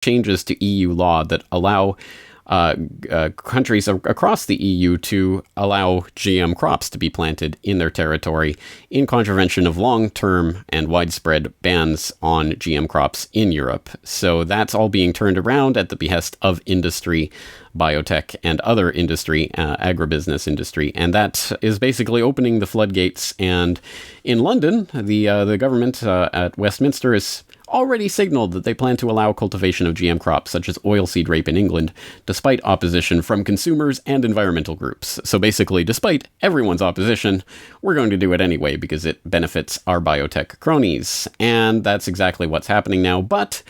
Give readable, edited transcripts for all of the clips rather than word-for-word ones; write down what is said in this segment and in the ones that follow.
changes to EU law that allow countries across the EU to allow GM crops to be planted in their territory in contravention of long-term and widespread bans on GM crops in Europe. So that's all being turned around at the behest of industry, biotech, and other industry, agribusiness industry. And that is basically opening the floodgates. And in London, the government at Westminster is already signaled that they plan to allow cultivation of GM crops, such as oilseed rape in England, despite opposition from consumers and environmental groups. So basically, despite everyone's opposition, we're going to do it anyway because it benefits our biotech cronies. And that's exactly what's happening now. But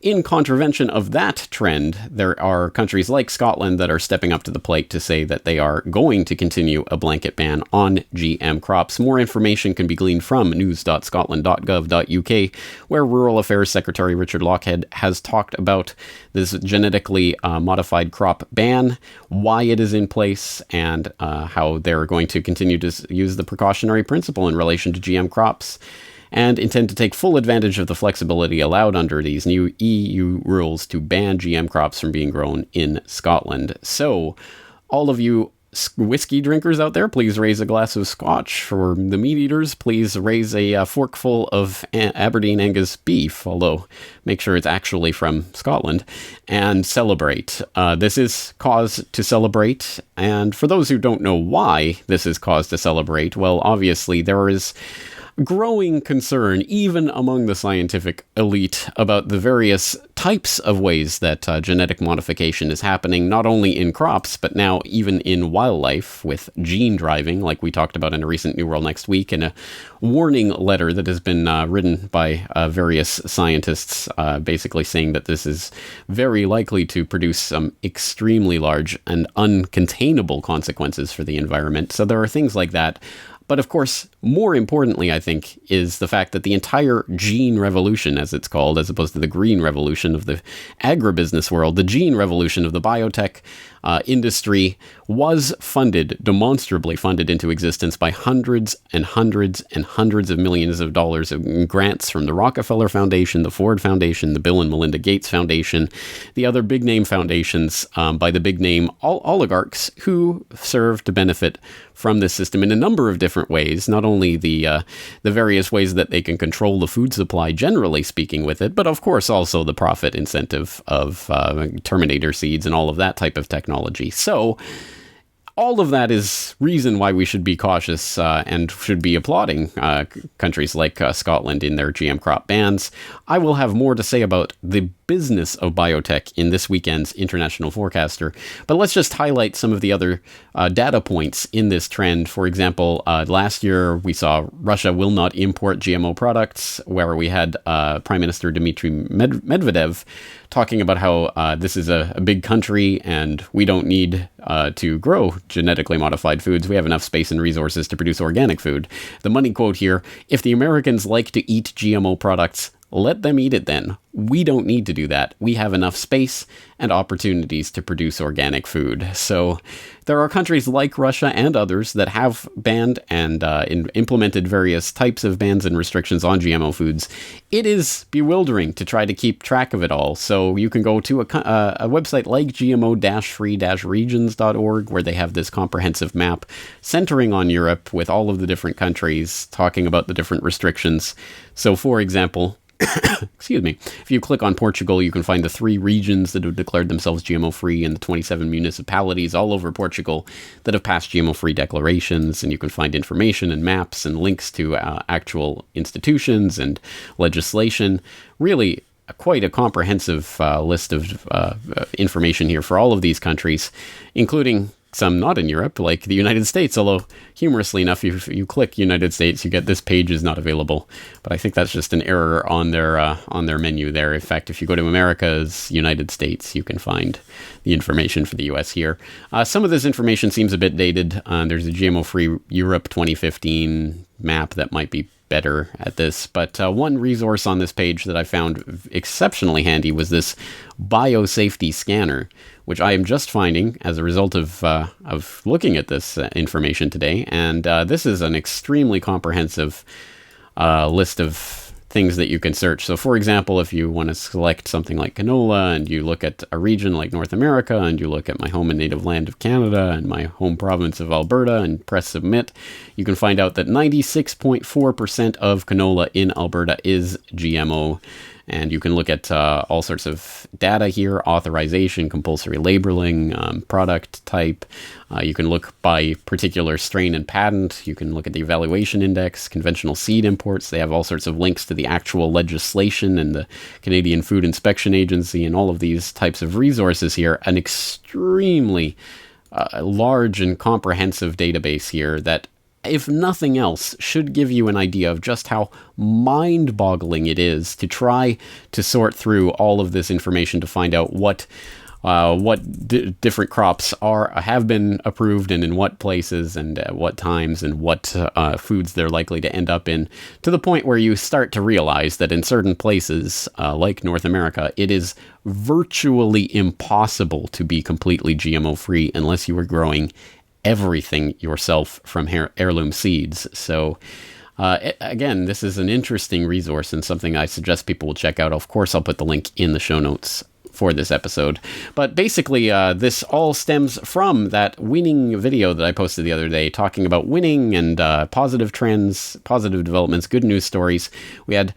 in contravention of that trend, there are countries like Scotland that are stepping up to the plate to say that they are going to continue a blanket ban on GM crops. More information can be gleaned from news.scotland.gov.uk, where Rural Affairs Secretary Richard Lochhead has talked about this genetically modified crop ban, why it is in place, and how they're going to continue to use the precautionary principle in relation to GM crops, and intend to take full advantage of the flexibility allowed under these new EU rules to ban GM crops from being grown in Scotland. So, all of you whiskey drinkers out there, please raise a glass of scotch. For the meat eaters, please raise a forkful of Aberdeen Angus beef, although make sure it's actually from Scotland, and celebrate. This is cause to celebrate, and for those who don't know why this is cause to celebrate, well, obviously there is growing concern, even among the scientific elite, about the various types of ways that genetic modification is happening, not only in crops, but now even in wildlife, with gene driving, like we talked about in a recent New World Next Week, and a warning letter that has been written by various scientists, basically saying that this is very likely to produce some extremely large and uncontainable consequences for the environment. So there are things like that. But of course, more importantly, I think, is the fact that the entire gene revolution, as it's called, as opposed to the green revolution of the agribusiness world, the gene revolution of the biotech industry was funded, demonstrably funded into existence by hundreds and hundreds and hundreds of millions of dollars in grants from the Rockefeller Foundation, the Ford Foundation, the Bill and Melinda Gates Foundation, the other big name foundations by the big name oligarchs who serve to benefit from this system in a number of different ways, not only the various ways that they can control the food supply, generally speaking, with it, but of course also the profit incentive of Terminator seeds and all of that type of technology. So all of that is reason why we should be cautious and should be applauding countries like Scotland in their GM crop bans. I will have more to say about the business of biotech in this weekend's International Forecaster, but let's just highlight some of the other data points in this trend. For example, last year we saw Russia will not import GMO products, where we had Prime Minister Dmitry Medvedev talking about how this is a big country and we don't need to grow genetically modified foods. We have enough space and resources to produce organic food. The money quote here: if the Americans like to eat GMO products, let them eat it then. We don't need to do that. We have enough space and opportunities to produce organic food. So there are countries like Russia and others that have banned and implemented various types of bans and restrictions on GMO foods. It is bewildering to try to keep track of it all. So you can go to a website like gmo-free-regions.org, where they have this comprehensive map centering on Europe with all of the different countries, talking about the different restrictions. So for example, excuse me, if you click on Portugal, you can find the 3 regions that have declared themselves GMO-free and the 27 municipalities all over Portugal that have passed GMO-free declarations, and you can find information and maps and links to actual institutions and legislation. Really quite a comprehensive list of information here for all of these countries, including some not in Europe, like the United States, although humorously enough, if you click United States, you get this page is not available. But I think that's just an error on their menu there. In fact, if you go to America's United States, you can find the information for the US here. Some of this information seems a bit dated. There's a GMO-free Europe 2015 map that might be better at this, but one resource on this page that I found exceptionally handy was this biosafety scanner, which I am just finding as a result of looking at this information today. And this is an extremely comprehensive list of things that you can search. So for example, if you want to select something like canola and you look at a region like North America and you look at my home and native land of Canada and my home province of Alberta and press submit, you can find out that 96.4% of canola in Alberta is GMO. And you can look at all sorts of data here: authorization, compulsory labeling, product type. You can look by particular strain and patent. You can look at the evaluation index, conventional seed imports. They have all sorts of links to the actual legislation and the Canadian Food Inspection Agency and all of these types of resources here. An extremely large and comprehensive database here that, if nothing else, should give you an idea of just how mind-boggling it is to try to sort through all of this information to find out what different crops have been approved and in what places and at what times and what foods they're likely to end up in, to the point where you start to realize that in certain places, like North America, it is virtually impossible to be completely GMO-free unless you are growing everything yourself from heirloom seeds. So again, this is an interesting resource and something I suggest people will check out. Of course, I'll put the link in the show notes for this episode. But basically, this all stems from that winning video that I posted the other day, talking about winning and positive trends, positive developments, good news stories. We had,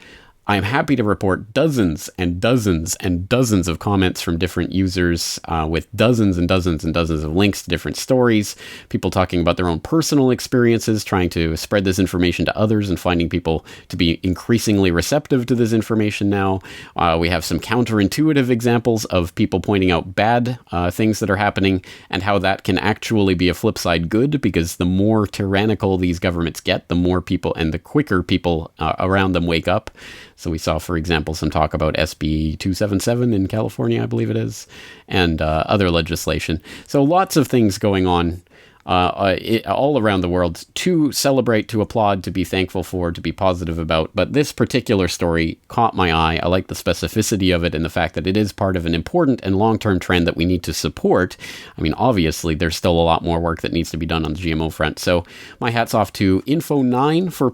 I'm happy to report, dozens and dozens and dozens of comments from different users with dozens and dozens and dozens of links to different stories, people talking about their own personal experiences, trying to spread this information to others and finding people to be increasingly receptive to this information now. We have some counterintuitive examples of people pointing out bad things that are happening and how that can actually be a flip side good, because the more tyrannical these governments get, the more people and the quicker people around them wake up. So we saw, for example, some talk about SB 277 in California, I believe it is, and other legislation. So lots of things going on all around the world to celebrate, to applaud, to be thankful for, to be positive about. But this particular story caught my eye. I like the specificity of it and the fact that it is part of an important and long-term trend that we need to support. I mean, obviously, there's still a lot more work that needs to be done on the GMO front. So my hat's off to Info9 for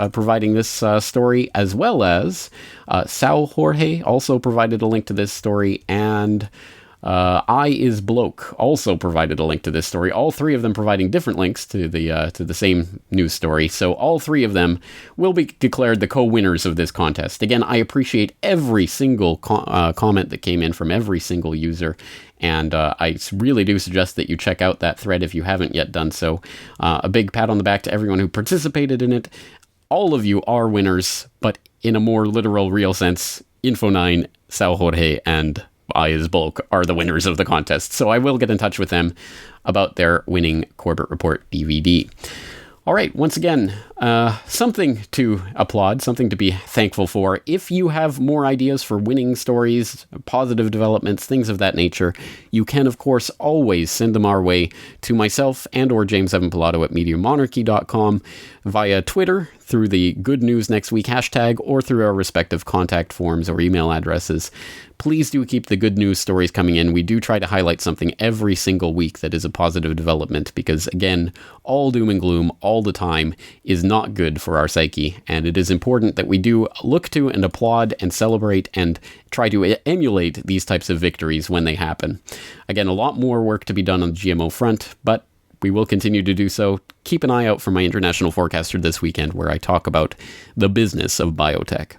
providing this story, as well as Sal Jorge also provided a link to this story, and I is Bloke also provided a link to this story. All three of them providing different links to the same news story. So all three of them will be declared the co-winners of this contest. Again, I appreciate every single comment that came in from every single user. And I really do suggest that you check out that thread if you haven't yet done so. A big pat on the back to everyone who participated in it. All of you are winners, but in a more literal, real sense, Info9, Sal Jorge, and I as Bulk are the winners of the contest. So I will get in touch with them about their winning Corbett Report DVD. All right, once again, something to applaud, something to be thankful for. If you have more ideas for winning stories, positive developments, things of that nature, you can, of course, always send them our way to myself and or James Evan Pilato at MediaMonarchy.com via Twitter, through the Good News Next Week hashtag, or through our respective contact forms or email addresses. Please do keep the good news stories coming in. We do try to highlight something every single week that is a positive development, because, again, all doom and gloom all the time is not good for our psyche, and it is important that we do look to and applaud and celebrate and try to emulate these types of victories when they happen. Again, a lot more work to be done on the GMO front, but we will continue to do so. Keep an eye out for my International Forecaster this weekend, where I talk about the business of biotech.